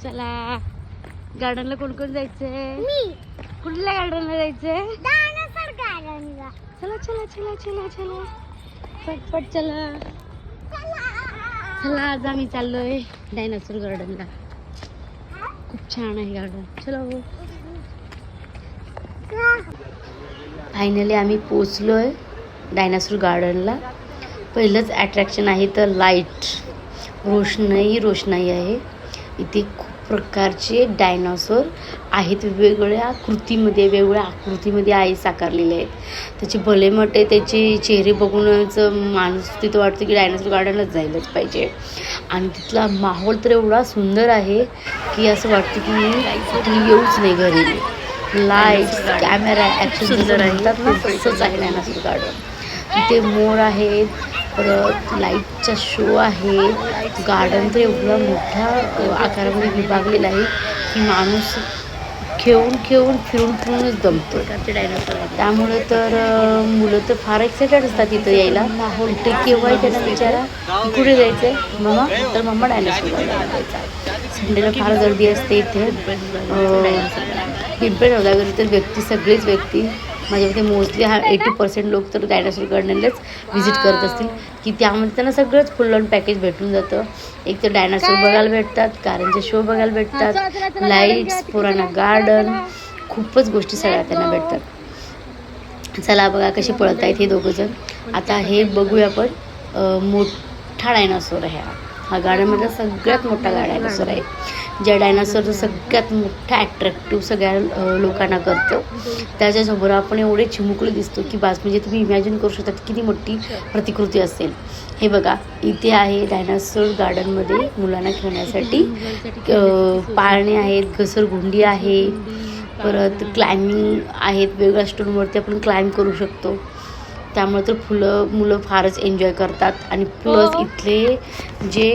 चला गार्डनला कोण कोण जायचंय? कुठल्या गार्डनला जायचंय? चला चला चला चला चला पटपट चला. चला आज आम्ही चाललोय डायनासोर गार्डनला. खूप छान आहे गार्डन. चलो फायनली आम्ही पोचलोय डायनासोर गार्डनला. पहिलंच अट्रॅक्शन आहे तर लाईट, रोषणाई आहे. इथे खूप प्रकारचे डायनासोर आहेत, वेगवेगळ्या आकृतीमध्ये आहे साकारलेले आहेत. त्याचे भले मोठे त्याचे चेहरे बघूनच माणूस तिथं वाटतं की डायनासोर गार्डनलाच जायलाच पाहिजे. आणि तिथला माहोल तर एवढा सुंदर आहे की असं वाटतं की येऊच नाही घरी. लाईट्स, कॅमेरा, ॲक्शन सुंदर म्हणतात ना तसंच आहे डायनासोर गार्डन. तिथे मोर आहेत, परत लाईटचा शो आहे. गार्डन तर एवढा मोठ्या आकारामध्ये विभागलेला आहे की माणूस खेळून फिरूनच दमतो. त्यामुळे तर मुलं तर फार एक्सायटेड असतात इथं यायला. ते केव्हा त्यांना विचारा की कुठे जायचं आहे मम्मा, तर मम्मा डायनासोर गार्डनला जायचं. संडेला फार गर्दी असते इथे. पिंपळे नवलागर तर सगळेच व्यक्ती माझ्यामध्ये मोस्टली 80% लोक तर डायनासोर गार्डनलाच व्हिजिट करत असतील की त्यामध्ये त्यांना सगळंच फुल ऑन पॅकेज भेटून जातं. एक तर डायनासोर बघायला भेटतात, कारंजे शो बघायला भेटतात, लाईट्स, पुराणा गार्डन, खूपच गोष्टी सगळ्या त्यांना भेटतात. चला बघा कशी पळत आहेत हे दोघं जण. आता हे बघूया आपण. मोठा डायनासोर आहे हा गार्डनमधला सगळ्यात मोठा डायनासोर आहे. ज्या डायनासोरचं सगळ्यात मोठा ॲट्रॅक्टिव्ह सगळ्या लोकांना करतं. त्याच्यासमोर आपण एवढे चिमुकले दिसतो की बास, म्हणजे तुम्ही इमॅजिन करू शकता किती मोठी प्रतिकृती असेल. हे बघा इथे आहे डायनासोर गार्डनमध्ये मुलांना खेळण्यासाठी पाळणे आहेत, घसरगुंडी आहे, परत क्लाइम्बिंग आहेत. वेगळ्या स्टोनवरती आपण क्लाइम्ब करू शकतो. त्यामुळे तर मुलं फारच एन्जॉय करतात. आणि प्लस इथले जे